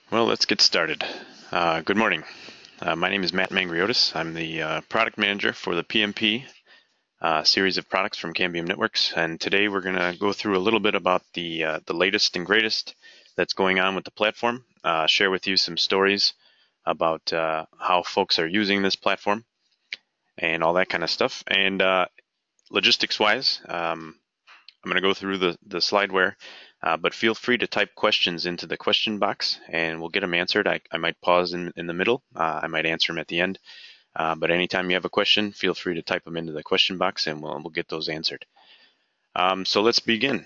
Well, let's get started. Good morning. My name is Matt Mangriotis. I'm the product manager for the PMP series of products from Cambium Networks, and today we're going to go through a little bit about the latest and greatest that's going on with the platform, share with you some stories about how folks are using this platform and all that kind of stuff. And logistics-wise, I'm going to go through the slideware, but feel free to type questions into the question box and we'll get them answered. I might pause in the middle. I might answer them at the end. But anytime you have a question, feel free to type them into the question box and we'll get those answered. So let's begin.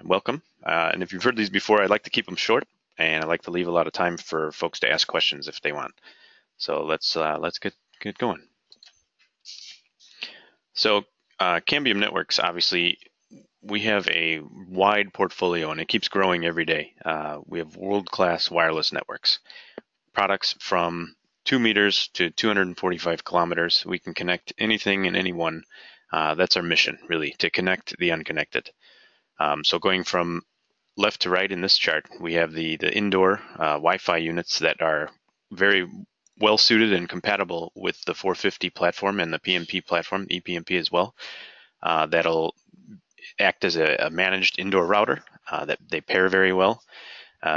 Welcome. And if you've heard these before, I'd like to keep them short and I like to leave a lot of time for folks to ask questions if they want. So let's get going. So Cambium Networks, obviously, we have a wide portfolio and it keeps growing every day. We have world-class wireless networks, products from 2 meters to 245 kilometers. We can connect anything and anyone. That's our mission, really, to connect the unconnected. So going from left to right in this chart, we have the indoor Wi-Fi units that are very well suited and compatible with the 450 platform and the PMP platform, ePMP as well. That'll act as a managed indoor router that they pair very well.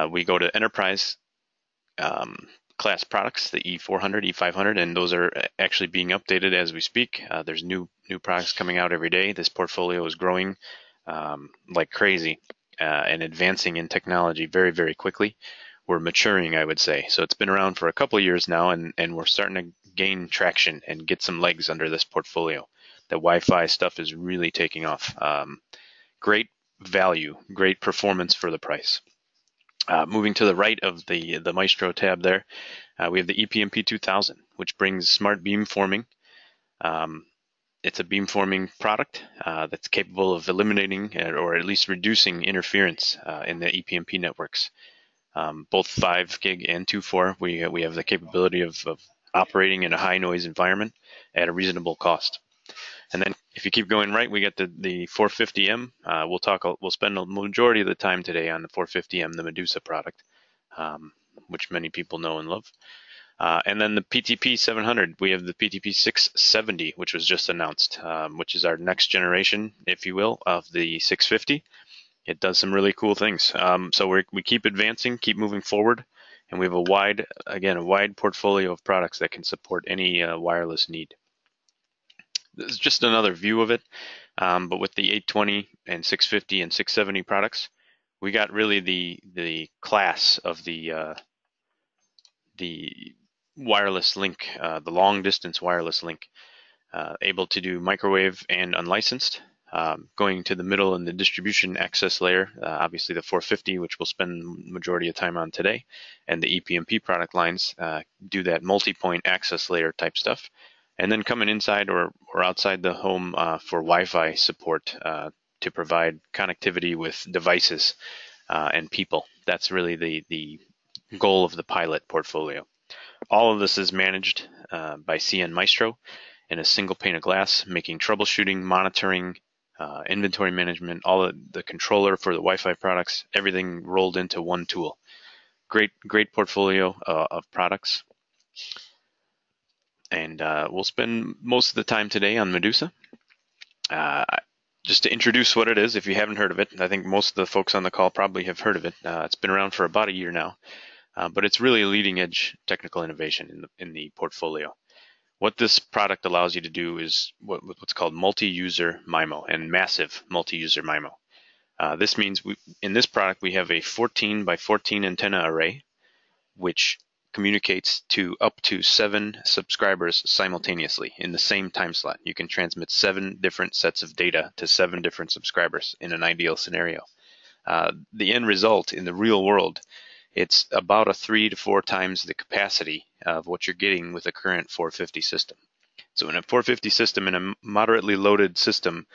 We go to enterprise class products, the E400, E500, and those are actually being updated as we speak. There's new products coming out every day. This portfolio is growing like crazy and advancing in technology very, very quickly. We're maturing, I would say. So it's been around for a couple of years now, and we're starting to gain traction and get some legs under this portfolio. The Wi-Fi stuff is really taking off. Great value, great performance for the price. Moving to the right of the Maestro tab there, we have the ePMP 2000, which brings smart beamforming. It's a beamforming product that's capable of eliminating or at least reducing interference in the ePMP networks. Both 5 gig and 2.4, we have the capability of operating in a high noise environment at a reasonable cost. And then if you keep going right, we get the 450M. We'll spend the majority of the time today on the 450M, the Medusa product, which many people know and love. And then the PTP 700, we have the PTP 670, which was just announced, which is our next generation, if you will, of the 650. It does some really cool things. So we keep advancing, keep moving forward, and we have a wide portfolio of products that can support any wireless need. This is just another view of it, but with the 820 and 650 and 670 products, we got really the class of the wireless link, the long distance wireless link, able to do microwave and unlicensed. Going to the middle in the distribution access layer, obviously the 450, which we'll spend the majority of time on today, and the ePMP product lines do that multi-point access layer type stuff. And then coming inside or outside the home for Wi-Fi support to provide connectivity with devices and people. That's really the goal of the pilot portfolio. All of this is managed by cnMaestro in a single pane of glass, making troubleshooting, monitoring, inventory management, all of the controller for the Wi-Fi products, everything rolled into one tool. Great portfolio of products. And we'll spend most of the time today on Medusa. Just to introduce what it is, if you haven't heard of it, I think most of the folks on the call probably have heard of it. It's been around for about a year now, but it's really a leading edge technical innovation in the portfolio. What this product allows you to do is what's called multi-user MIMO and massive multi-user MIMO. This means in this product we have a 14 by 14 antenna array, which communicates to up to 7 subscribers simultaneously in the same time slot. You can transmit 7 different sets of data to 7 different subscribers in an ideal scenario. The end result in the real world, it's about a 3 to 4 times the capacity of what you're getting with a current 450 system. So in a 450 system, in a moderately loaded system,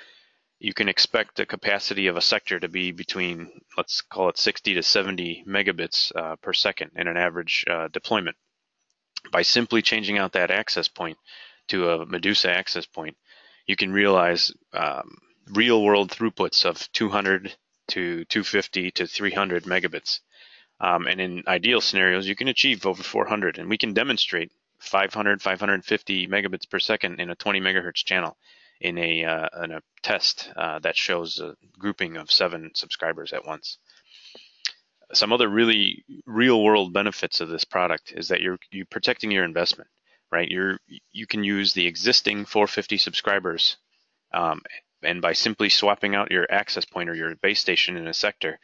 you can expect a capacity of a sector to be between, let's call it 60 to 70 megabits per second in an average deployment. By simply changing out that access point to a Medusa access point, you can realize real world throughputs of 200 to 250 to 300 megabits. And in ideal scenarios, you can achieve over 400, and we can demonstrate 500, 550 megabits per second in a 20 megahertz channel in a test that shows a grouping of 7 subscribers at once. Some other really real world benefits of this product is that you're protecting your investment, right? You can use the existing 450 subscribers, and by simply swapping out your access point or your base station in a sector,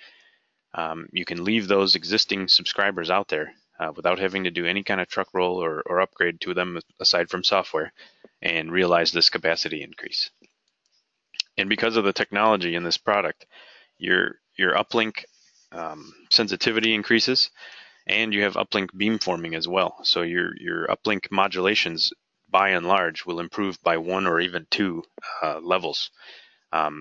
you can leave those existing subscribers out there without having to do any kind of truck roll or upgrade to them aside from software, and realize this capacity increase. And because of the technology in this product, your uplink sensitivity increases, and you have uplink beamforming as well. So your uplink modulations, by and large, will improve by 1 or even 2 levels,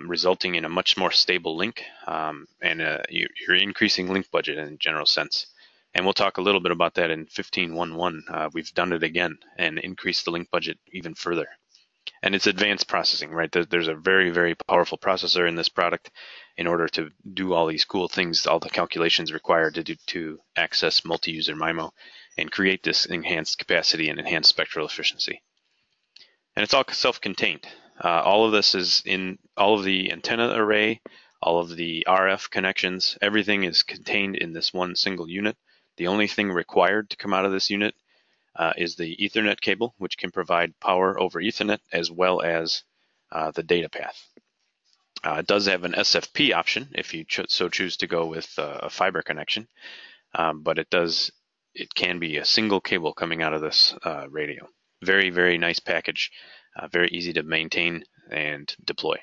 resulting in a much more stable link, and you're increasing link budget in a general sense. And we'll talk a little bit about that in 15.1.1. We've done it again and increased the link budget even further. And it's advanced processing, right? There's a very, very powerful processor in this product in order to do all these cool things, all the calculations required to access multi-user MIMO and create this enhanced capacity and enhanced spectral efficiency. And it's all self-contained. All of this is in all of the antenna array, all of the RF connections, everything is contained in this one single unit. The only thing required to come out of this unit is the Ethernet cable, which can provide power over Ethernet as well as the data path. It does have an SFP option if you so choose to go with a fiber connection, but it can be a single cable coming out of this radio. Very, very nice package, very easy to maintain and deploy.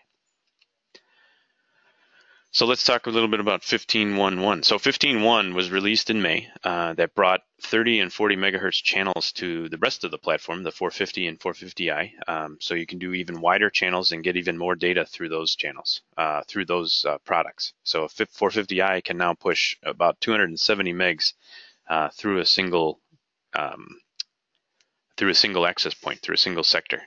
So let's talk a little bit about 15.1.1. So 15.1 was released in May. That brought 30 and 40 megahertz channels to the rest of the platform, the 450 and 450i. So you can do even wider channels and get even more data through those channels, through those products. So 450i can now push about 270 megs through a single access point, through a single sector.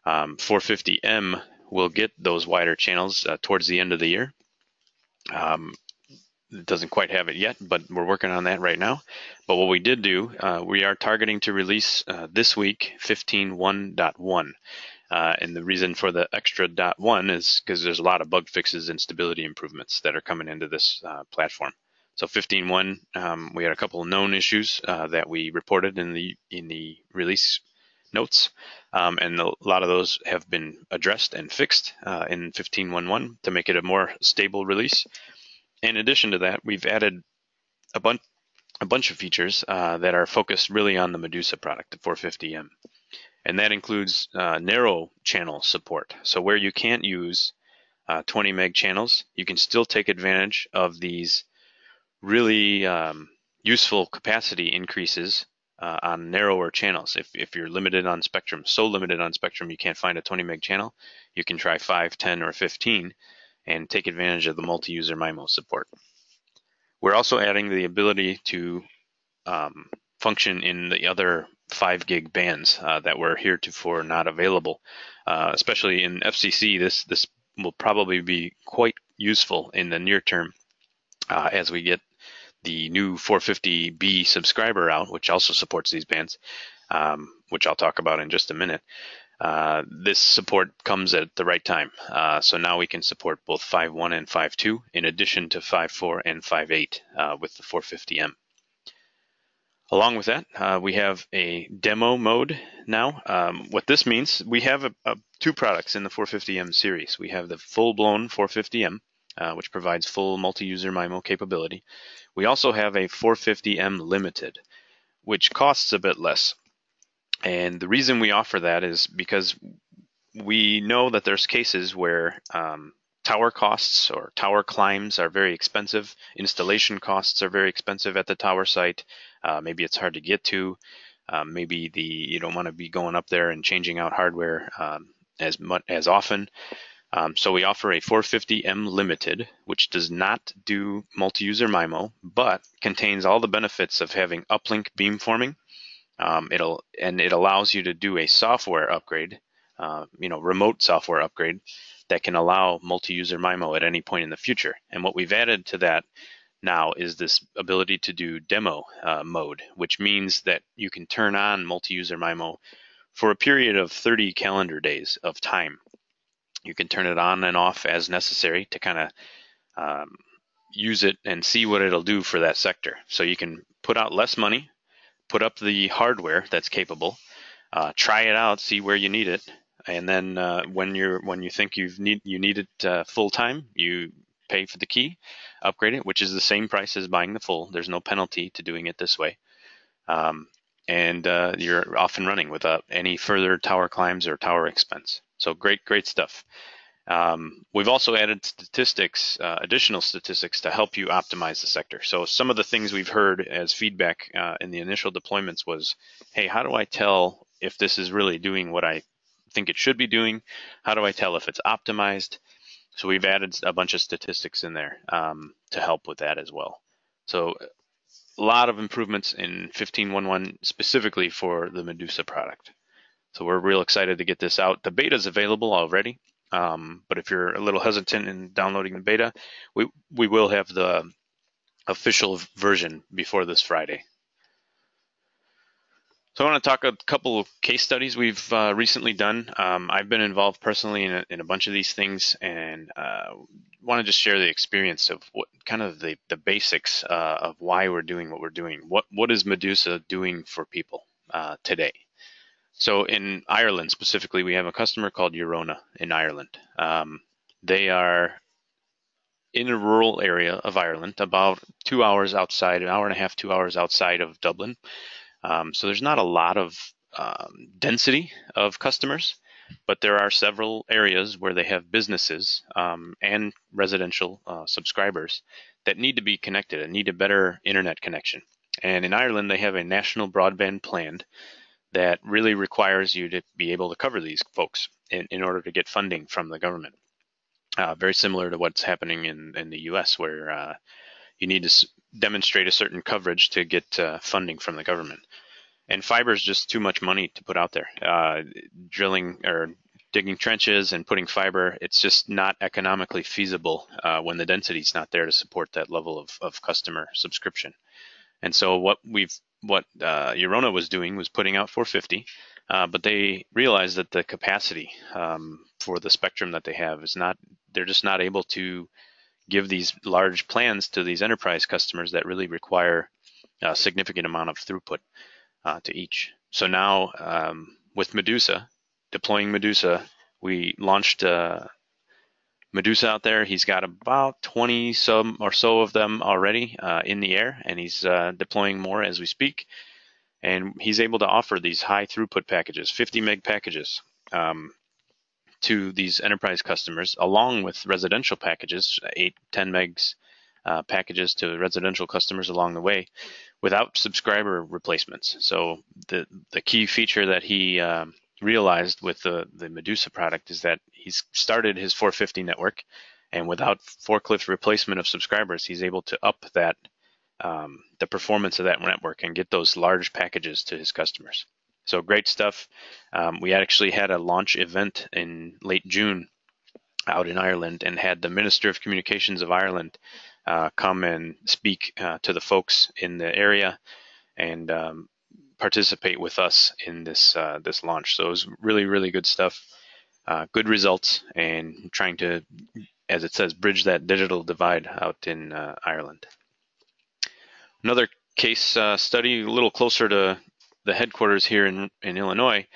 450M will get those wider channels towards the end of the year. It doesn't quite have it yet, but we're working on that right now. But what we did do, we are targeting to release this week 15.1.1. And the reason for the extra .1 is because there's a lot of bug fixes and stability improvements that are coming into this platform. So 15.1, we had a couple of known issues that we reported in the release notes, and a lot of those have been addressed and fixed in 15.1.1 to make it a more stable release. In addition to that, we've added a bunch of features that are focused really on the Medusa product, the 450M, and that includes narrow channel support. So where you can't use 20 meg channels, you can still take advantage of these really useful capacity increases on narrower channels. If you're limited on spectrum, so limited on spectrum you can't find a 20 meg channel, you can try 5, 10, or 15 and take advantage of the multi-user MIMO support. We're also adding the ability to function in the other 5 gig bands that were heretofore not available. Especially in FCC, this will probably be quite useful in the near term as we get the new 450B subscriber out, which also supports these bands, which I'll talk about in just a minute. This support comes at the right time. So now we can support both 5.1 and 5.2 in addition to 5.4 and 5.8 with the 450M. Along with that, we have a demo mode now. What this means, we have 2 products in the 450M series. We have the full-blown 450M, which provides full multi-user MIMO capability. We also have a 450M Limited, which costs a bit less. And the reason we offer that is because we know that there's cases where tower costs or tower climbs are very expensive. Installation costs are very expensive at the tower site. Maybe it's hard to get to. Maybe you don't want to be going up there and changing out hardware as often. So we offer a 450M Limited, which does not do multi-user MIMO, but contains all the benefits of having uplink beamforming. It allows you to do a software upgrade, remote software upgrade that can allow multi-user MIMO at any point in the future. And what we've added to that now is this ability to do demo mode, which means that you can turn on multi-user MIMO for a period of 30 calendar days of time. You can turn it on and off as necessary to kind of use it and see what it'll do for that sector. So you can put out less money, put up the hardware that's capable, try it out, see where you need it, and then when you think you need it full time, you pay for the key, upgrade it, which is the same price as buying the full. There's no penalty to doing it this way, and you're off and running without any further tower climbs or tower expense. So great stuff. We've also added statistics, additional statistics to help you optimize the sector. So some of the things we've heard as feedback in the initial deployments was, hey, how do I tell if this is really doing what I think it should be doing? How do I tell if it's optimized? So we've added a bunch of statistics in there to help with that as well. So a lot of improvements in 15.1.1 specifically for the Medusa product. So we're real excited to get this out. The beta is available already. But if you're a little hesitant in downloading the beta, we will have the official version before this Friday. So I want to talk a couple of case studies we've recently done. I've been involved personally in a bunch of these things, and want to just share the experience of what kind of the basics of why we're doing what we're doing. What is Medusa doing for people today? So in Ireland specifically, we have a customer called Eurona in Ireland. They are in a rural area of Ireland, about 2 hours outside, an hour and a half, 2 hours outside of Dublin. So there's not a lot of density of customers, but there are several areas where they have businesses and residential subscribers that need to be connected and need a better internet connection. And in Ireland, they have a national broadband plan that really requires you to be able to cover these folks in order to get funding from the government. Very similar to what's happening in the US, where you need to demonstrate a certain coverage to get funding from the government. And fiber is just too much money to put out there. Drilling or digging trenches and putting fiber, it's just not economically feasible when the density is not there to support that level of customer subscription. And so what Eurona was doing was putting out 450, but they realized that the capacity for the spectrum that they have is not, they're just not able to give these large plans to these enterprise customers that really require a significant amount of throughput to each. So now with Medusa, deploying Medusa, we launched Medusa out there. He's got about 20 some or so of them already in the air, and he's deploying more as we speak. And he's able to offer these high throughput packages, 50 meg packages, to these enterprise customers, along with residential packages, 8, 10 megs packages to residential customers along the way, without subscriber replacements. So the key feature that he realized with the Medusa product is that he's started his 450 network, and without forklift replacement of subscribers, he's able to up that the performance of that network and get those large packages to his customers. So great stuff. We actually had a launch event in late June out in Ireland and had the Minister of Communications of Ireland come and speak to the folks in the area and participate with us in this launch. So it was really good stuff, good results, and trying to, as it says, bridge that digital divide out in Ireland. Another case study a little closer to the headquarters here in Illinois,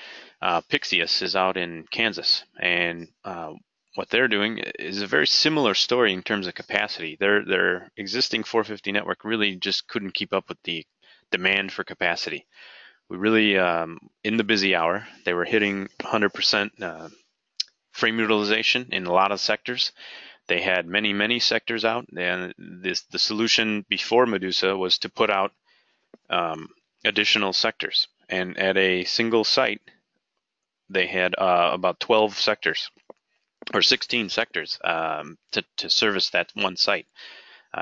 Pixius is out in Kansas, and what they're doing is a very similar story in terms of capacity. Their existing 450 network really just couldn't keep up with the demand for capacity. We really, in the busy hour, they were hitting 100% frame utilization in a lot of sectors. They had many sectors out, and the solution before Medusa was to put out additional sectors. And at a single site, they had about 12 sectors or 16 sectors to service that one site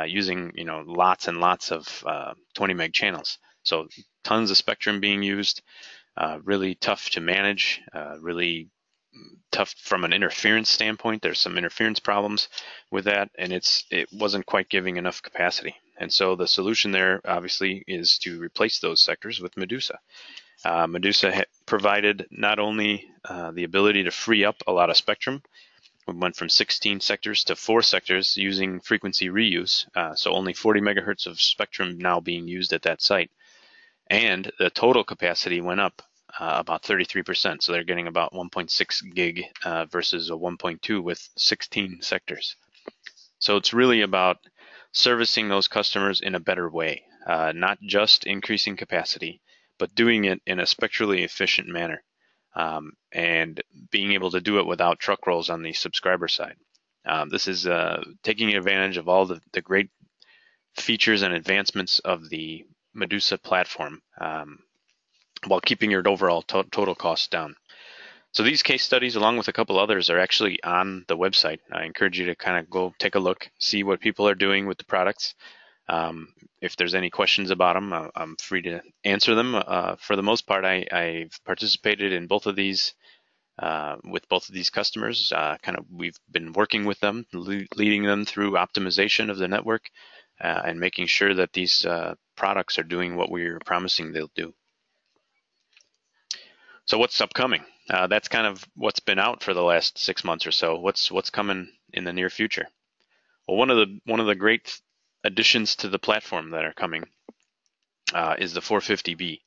using lots and lots of 20 meg channels. So tons of spectrum being used, really tough to manage, really tough from an interference standpoint. There's some interference problems with that, and it wasn't quite giving enough capacity. And so the solution there obviously is to replace those sectors with Medusa. Medusa provided not only the ability to free up a lot of spectrum. We went from 16 sectors to 4 sectors using frequency reuse, so only 40 megahertz of spectrum now being used at that site. And the total capacity went up about 33%, so they're getting about 1.6 gig versus a 1.2 with 16 sectors. So it's really about servicing those customers in a better way, not just increasing capacity, but doing it in a spectrally efficient manner, and being able to do it without truck rolls on the subscriber side. This is taking advantage of all the great features and advancements of the Medusa platform, while keeping your overall total costs down. So these case studies, along with a couple others, are actually on the website. I encourage you to kind of go take a look, see what people are doing with the products. If there's any questions about them, I'm free to answer them. For the most part, I've participated in both of these with both of these customers. We've been working with them, leading them through optimization of the network, and making sure that these products are doing what we're promising they'll do. So what's upcoming? That's kind of what's been out for the last 6 months or so. What's coming in the near future? Well, one of the great additions to the platform that are coming is the 450B.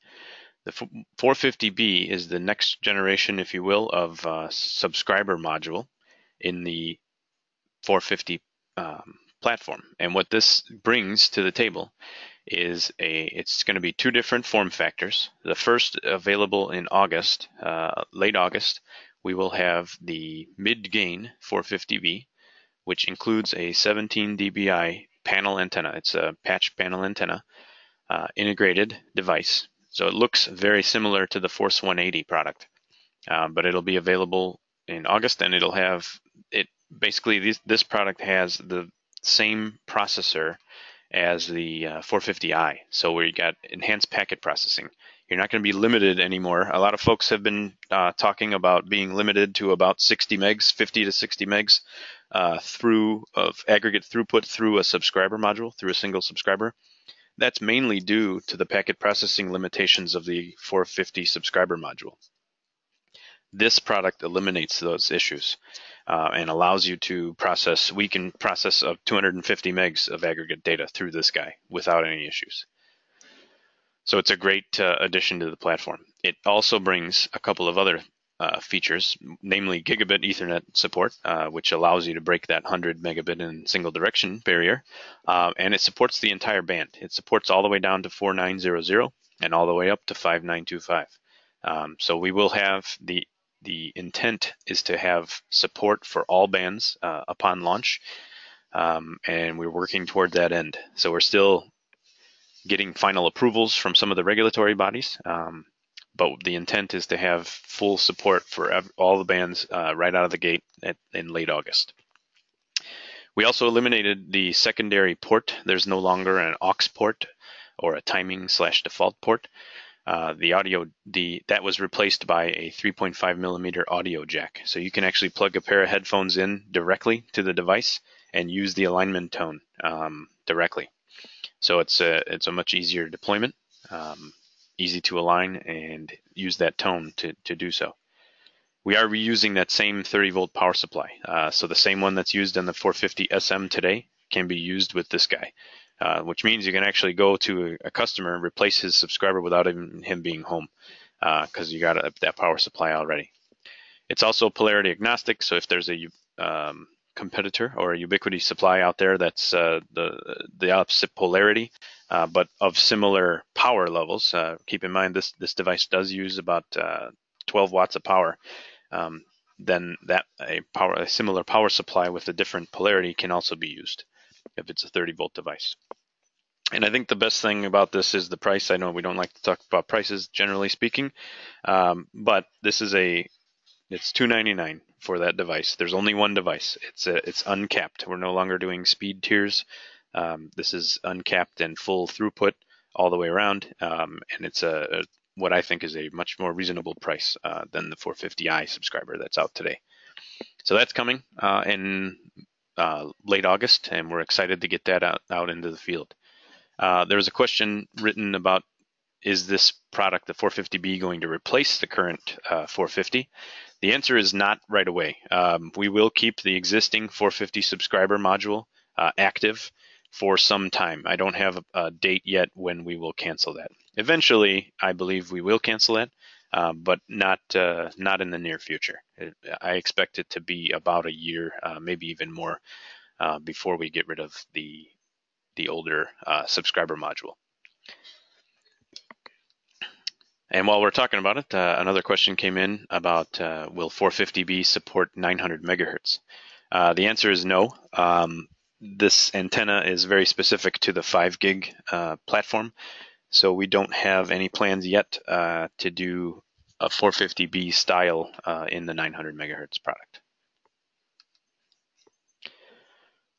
The 450B is the next generation, if you will, of subscriber module in the 450 platform. And what this brings to the table is it's going to be 2 different form factors. The first, available in August, late August, we will have the mid-gain 450B, which includes a 17 dBi panel antenna. It's a patch panel antenna, integrated device. So it looks very similar to the Force 180 product, but it'll be available in August, and it'll have it. Basically, this product has the same processor as the 450i. So where you got enhanced packet processing. You're not going to be limited anymore. A lot of folks have been talking about being limited to about 60 megs, 50 to 60 megs through of aggregate throughput through a subscriber module, through a single subscriber. That's mainly due to the packet processing limitations of the 450 subscriber module. This product eliminates those issues and allows you to process. We can process up 250 megs of aggregate data through this guy without any issues. So it's a great addition to the platform. It also brings a couple of other features, namely gigabit Ethernet support, which allows you to break that 100 megabit in single direction barrier, and it supports the entire band. It supports all the way down to 4900 and all the way up to 5925. So we will have the intent is to have support for all bands upon launch, and we're working toward that end. So we're still getting final approvals from some of the regulatory bodies, but the intent is to have full support for all the bands right out of the gate in late August. We also eliminated the secondary port. There's no longer an aux port or a timing/default port. That was replaced by a 3.5 millimeter audio jack. So you can actually plug a pair of headphones in directly to the device and use the alignment tone directly. So it's a much easier deployment, easy to align and use that tone to do so. We are reusing that same 30 volt power supply. So the same one that's used in the 450 SM today can be used with this guy. Which means you can actually go to a customer and replace his subscriber without even him being home, because you got that power supply already. It's also polarity agnostic, so if there's a competitor or a ubiquity supply out there that's the opposite polarity, but of similar power levels, keep in mind this device does use about 12 watts of power, then a similar power supply with a different polarity can also be used if it's a 30 volt device. And I think the best thing about this is the price. I know we don't like to talk about prices generally speaking, but this is it's $299 for that device. There's only one device. It's uncapped. We're no longer doing speed tiers. This is uncapped and full throughput all the way around, and it's what I think is a much more reasonable price than the 450i subscriber that's out today. So that's coming in late August, and we're excited to get that out into the field. There was a question written about, is this product, the 450B, going to replace the current 450? The answer is not right away. We will keep the existing 450 subscriber module active for some time. I don't have a date yet when we will cancel that. Eventually, I believe we will cancel that, but not in the near future. I expect it to be about a year, maybe even more, before we get rid of the older subscriber module. And while we're talking about it, another question came in about will 450B support 900 megahertz? The answer is no. This antenna is very specific to the 5 gig platform, so we don't have any plans yet to do a 450B style in the 900 megahertz product.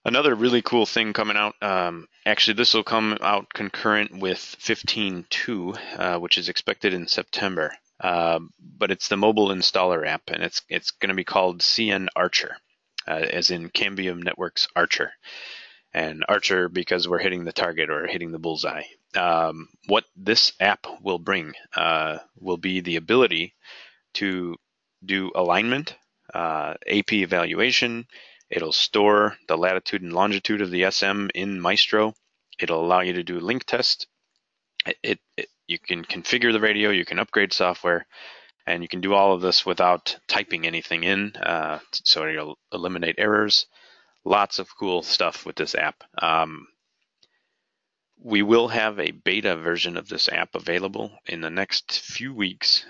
Another really cool thing coming out, actually this will come out concurrent with 15.2, which is expected in September, but it's the mobile installer app, and it's going to be called cnArcher, as in Cambium Networks Archer, and Archer because we're hitting the target or hitting the bullseye. What this app will bring will be the ability to do alignment, AP evaluation. It'll store the latitude and longitude of the SM in Maestro. It'll allow you to do link test. You can configure the radio, you can upgrade software, and you can do all of this without typing anything in, so it'll eliminate errors. Lots of cool stuff with this app. We will have a beta version of this app available in the next few weeks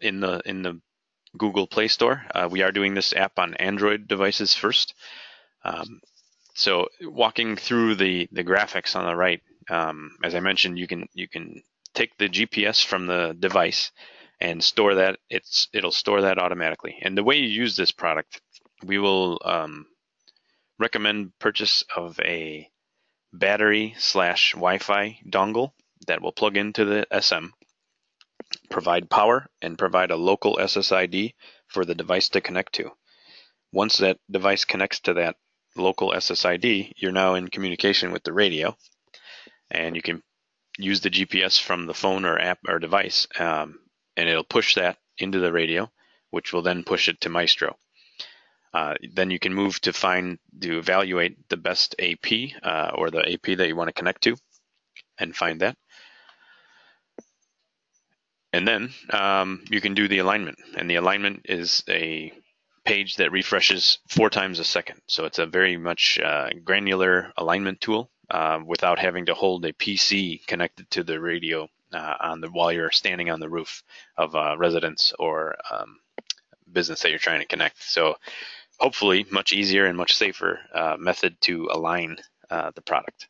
in the Google Play Store. We are doing this app on Android devices first. So walking through the graphics on the right, as I mentioned, you can take the GPS from the device and store that. It'll store that automatically. And the way you use this product, we will recommend purchase of a battery/Wi-Fi dongle that will plug into the SM, provide power, and provide a local SSID for the device to connect to. Once that device connects to that local SSID, you're now in communication with the radio, and you can use the GPS from the phone or app or device, and it'll push that into the radio, which will then push it to Maestro. Then you can move to evaluate the best AP or the AP that you want to connect to, and find that. And then you can do the alignment, and the alignment is a page that refreshes 4 times a second. So it's a very much granular alignment tool without having to hold a PC connected to the radio while you're standing on the roof of a residence or business that you're trying to connect. So hopefully much easier and much safer method to align the product.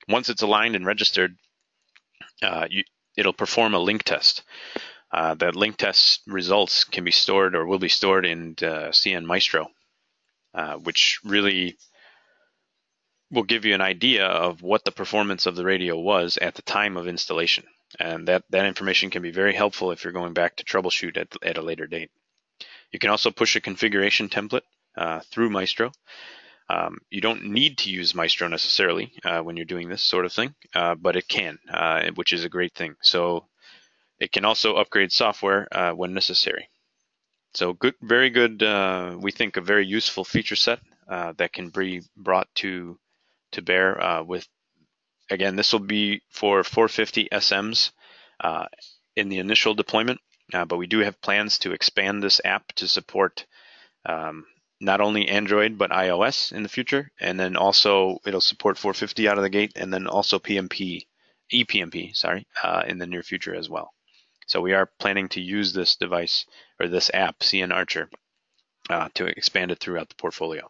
Once it's aligned and registered, it'll perform a link test. That link test results can be stored or will be stored in CN Maestro, which really will give you an idea of what the performance of the radio was at the time of installation. And that information can be very helpful if you're going back to troubleshoot at a later date. You can also push a configuration template through Maestro. You don't need to use Maestro necessarily when you're doing this sort of thing, but it can, which is a great thing. So it can also upgrade software when necessary. So good, very good, we think a very useful feature set that can be brought to bear with, again, this will be for 450 SMs in the initial deployment, but we do have plans to expand this app to support not only Android, but iOS in the future. And then also it'll support 450 out of the gate, and then also ePMP, in the near future as well. So we are planning to use this device or this app, cnArcher, to expand it throughout the portfolio.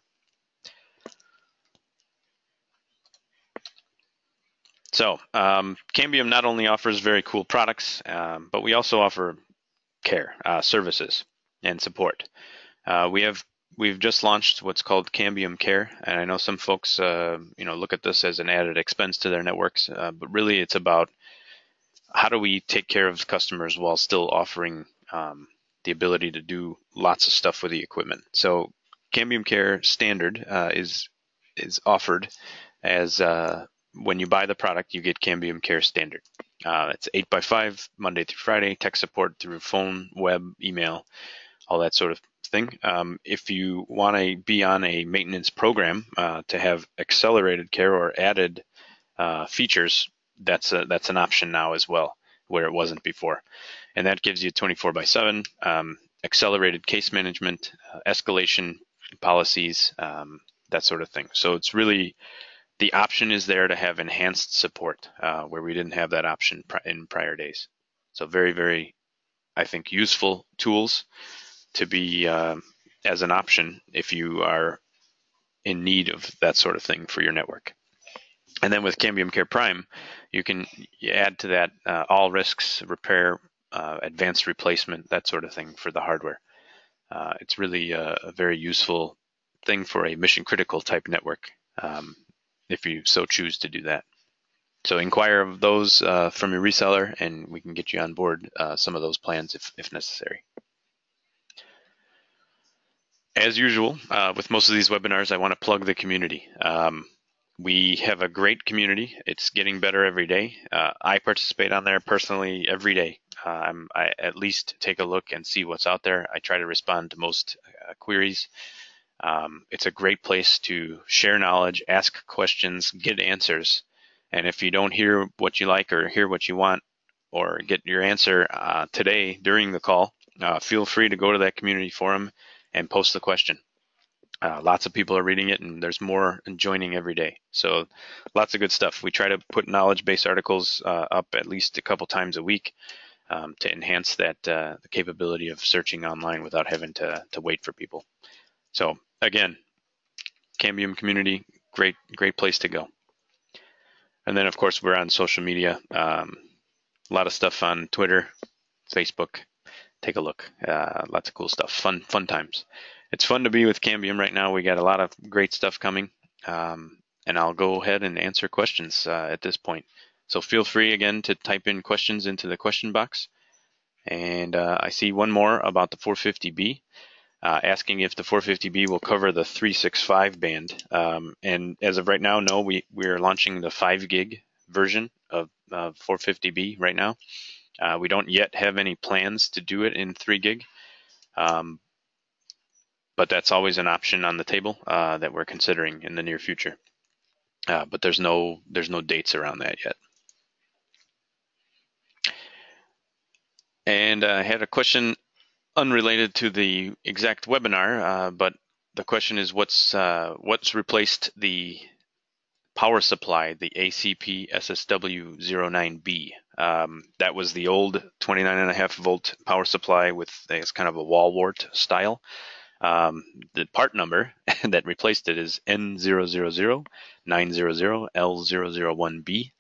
So Cambium not only offers very cool products, but we also offer care, services, and support. We've just launched what's called Cambium Care, and I know some folks look at this as an added expense to their networks, but really it's about how do we take care of customers while still offering the ability to do lots of stuff with the equipment. So Cambium Care Standard is offered as when you buy the product, you get Cambium Care Standard. It's 8x5, Monday through Friday, tech support through phone, web, email, all that sort of thing. If you want to be on a maintenance program to have accelerated care or added features, that's an option now as well, where it wasn't before. And that gives you 24/7 accelerated case management, escalation policies, that sort of thing. So it's really, the option is there to have enhanced support where we didn't have that option in prior days. So very, very, I think, useful tools to be as an option if you are in need of that sort of thing for your network. And then with Cambium Care Prime, you can add to that all risks, repair, advanced replacement, that sort of thing for the hardware. It's really a very useful thing for a mission critical type network if you so choose to do that. So inquire of those from your reseller, and we can get you on board some of those plans if necessary. As usual, with most of these webinars, I want to plug the community. We have a great community. It's getting better every day. I participate on there personally every day. I at least take a look and see what's out there. I try to respond to most queries. It's a great place to share knowledge, ask questions, get answers. And if you don't hear what you like or hear what you want or get your answer today during the call, feel free to go to that community forum and post the question. Lots of people are reading it, and there's more joining every day. So lots of good stuff. We try to put knowledge-based articles up at least a couple times a week to enhance that the capability of searching online without having to wait for people. So again, Cambium Community, great place to go. And then, of course, we're on social media. A lot of stuff on Twitter, Facebook. Take a look. Lots of cool stuff. Fun times. It's fun to be with Cambium right now. We got a lot of great stuff coming. And I'll go ahead and answer questions at this point. So feel free, again, to type in questions into the question box. And I see one more about the 450B. Asking if the 450B will cover the 365 band. And as of right now, no, we're launching the 5 gig version of 450B right now. We don't yet have any plans to do it in 3 gig, but that's always an option on the table that we're considering in the near future. But there's no dates around that yet. And I had a question unrelated to the exact webinar, but the question is what's replaced the power supply, the ACP SSW09B. That was the old 29.5 volt power supply with it's kind of a wall wart style. The part number that replaced it is N000900L001B,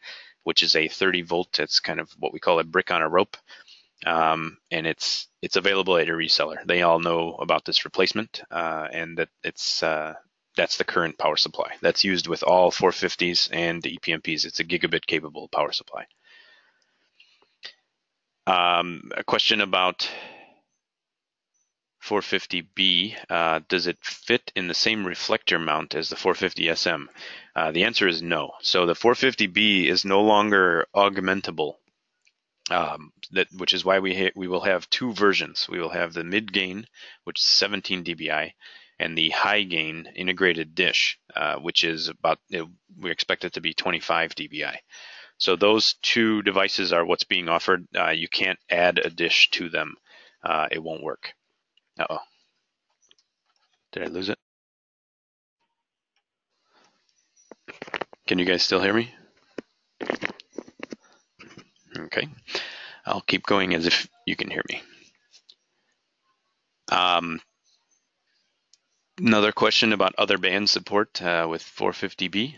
which is a 30 volt. It's kind of what we call a brick on a rope. And it's available at your reseller. They all know about this replacement, and that that's the current power supply. That's used with all 450s and the EPMPs. It's a gigabit capable power supply. A question about 450B, does it fit in the same reflector mount as the 450 SM? The answer is no. So the 450B is no longer augmentable. Which is why we will have 2 versions. We will have the mid gain, which is 17 dBi, and the high gain integrated dish, which is about, we expect it to be 25 dBi. So those 2 devices are what's being offered. You can't add a dish to them. It won't work. Uh-oh. Did I lose it? Can you guys still hear me? Okay. I'll keep going as if you can hear me. Another question about other band support with 450B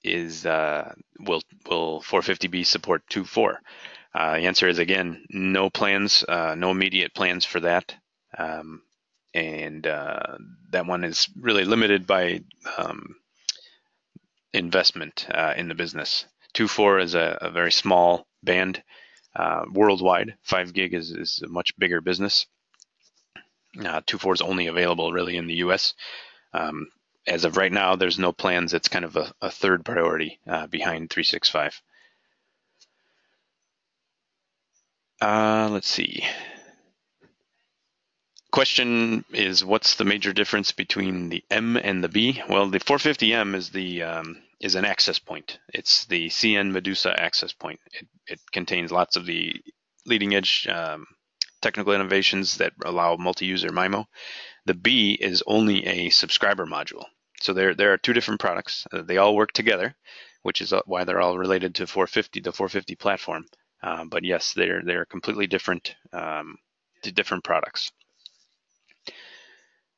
is will 450B support 2.4? The answer is, again, no plans, no immediate plans for that. And that one is really limited by investment in the business. 2.4 is a very small band worldwide. 5 gig is a much bigger business. 2.4 is only available really in the US. as of right now, there's no plans. It's kind of a third priority behind 365. Let's see. Question is, what's the major difference between the M and the B? Well, the 450M is an access point. It's the cnMedusa access point. It contains lots of the leading edge technical innovations that allow multi-user MIMO. The B is only a subscriber module. So there are two different products. They all work together, which is why they're all related to 450, the 450 platform. But yes, they're completely different products.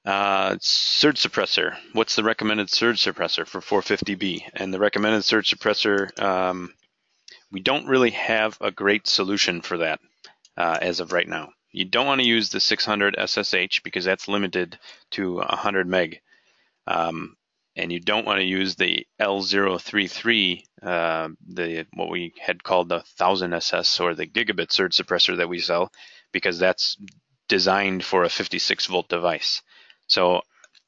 Surge suppressor. What's the recommended surge suppressor for 450B? And the recommended surge suppressor, we don't really have a great solution for that as of right now. You don't want to use the 600 SSH because that's limited to 100 meg. And you don't want to use the L033, what we had called the 1000 SS or the gigabit surge suppressor that we sell, because that's designed for a 56 volt device. So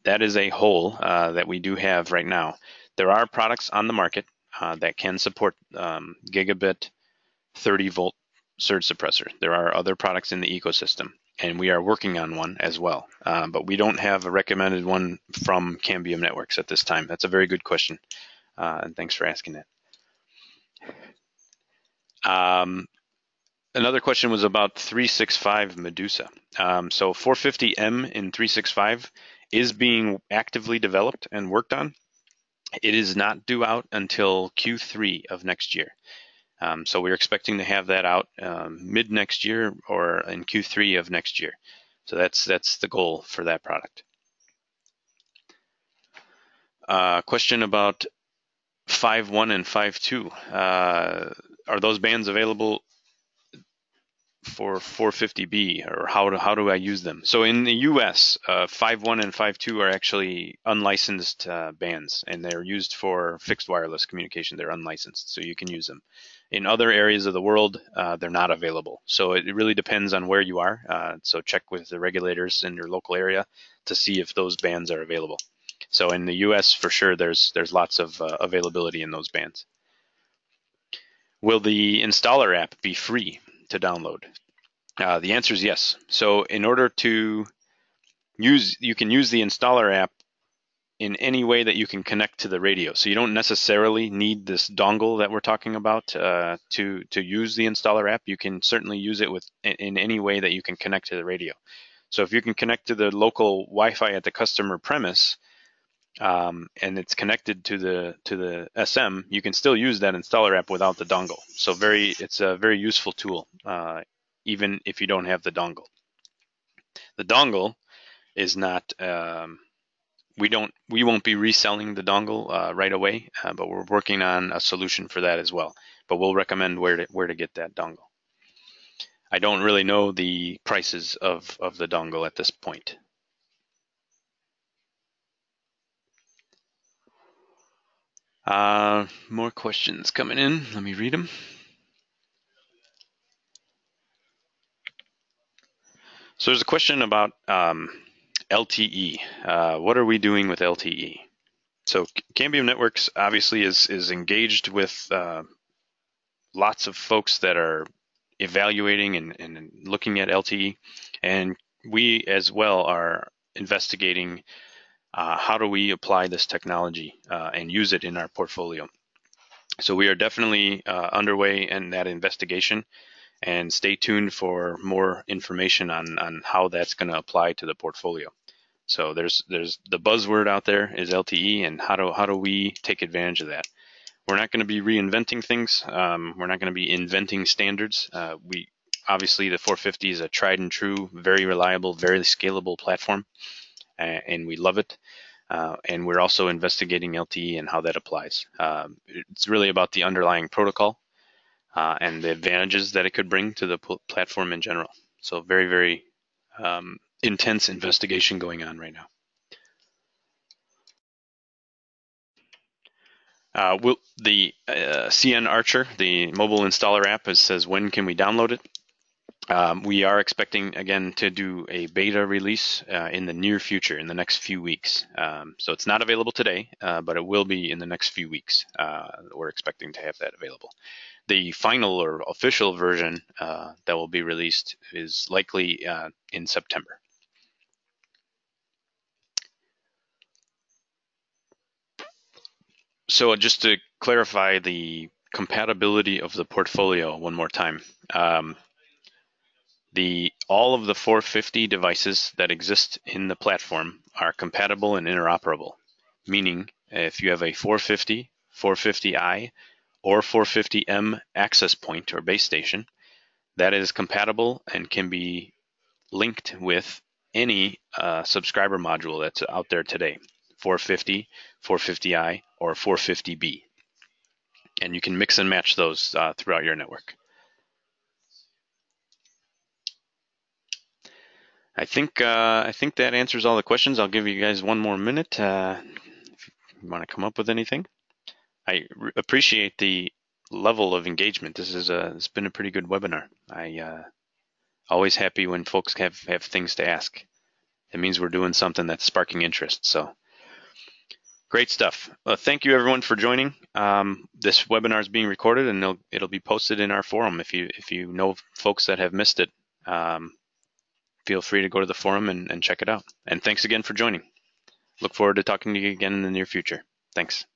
that is a hole that we do have right now. There are products on the market that can support gigabit 30 volt surge suppressor. There are other products in the ecosystem, and we are working on one as well. But we don't have a recommended one from Cambium Networks at this time. That's a very good question, and thanks for asking that. Another question was about 365 Medusa. So 450M in 365 is being actively developed and worked on. It is not due out until Q3 of next year. So we're expecting to have that out mid next year or in Q3 of next year. So that's the goal for that product. Question about 5.1 and 5.2. Are those bands available for 450B, or how do I use them? So in the US, 5.1 and 5.2 are actually unlicensed bands, and they're used for fixed wireless communication. They're unlicensed, so you can use them. In other areas of the world, they're not available. So it really depends on where you are. So check with the regulators in your local area to see if those bands are available. So in the US, for sure, there's lots of availability in those bands. Will the installer app be free to download? The answer is yes. So in order to use, you can use the installer app in any way that you can connect to the radio. So you don't necessarily need this dongle that we're talking about to use the installer app. You can certainly use it in any way that you can connect to the radio. So if you can connect to the local Wi-Fi at the customer premise, and it's connected to the SM, you can still use that installer app without the dongle. So it's a very useful tool, even if you don't have the dongle. The dongle is not. We won't be reselling the dongle right away, but we're working on a solution for that as well. But we'll recommend where to get that dongle. I don't really know the prices of the dongle at this point. More questions coming in. Let me read them. So there's a question about LTE. What are we doing with LTE? So Cambium Networks obviously is engaged with lots of folks that are evaluating and looking at LTE, and we as well are investigating how do we apply this technology and use it in our portfolio. So we are definitely underway in that investigation, and stay tuned for more information on how that's going to apply to the portfolio. So there's the buzzword out there is LTE, and how do we take advantage of that? We're not going to be reinventing things. We're not going to be inventing standards. We obviously, the 450 is a tried and true, very reliable, very scalable platform, and we love it. And we're also investigating LTE and how that applies. It's really about the underlying protocol and the advantages that it could bring to the platform in general. So very, very intense investigation going on right now. Will the CN Archer, the mobile installer app, says when can we download it? We are expecting, again, to do a beta release in the near future, in the next few weeks. So it's not available today, but it will be in the next few weeks. We're expecting to have that available. The final or official version that will be released is likely in September. So just to clarify the compatibility of the portfolio one more time. All of the 450 devices that exist in the platform are compatible and interoperable, meaning if you have a 450, 450i, or 450M access point or base station, that is compatible and can be linked with any subscriber module that's out there today, 450, 450i, or 450b. And you can mix and match those throughout your network. I think that answers all the questions. I'll give you guys one more minute if you want to come up with anything. I appreciate the level of engagement. It's been a pretty good webinar. I always happy when folks have things to ask. It means we're doing something that's sparking interest. So great stuff. Thank you everyone for joining. This webinar is being recorded and it'll be posted in our forum. If you know folks that have missed it, feel free to go to the forum and check it out. And thanks again for joining. Look forward to talking to you again in the near future. Thanks.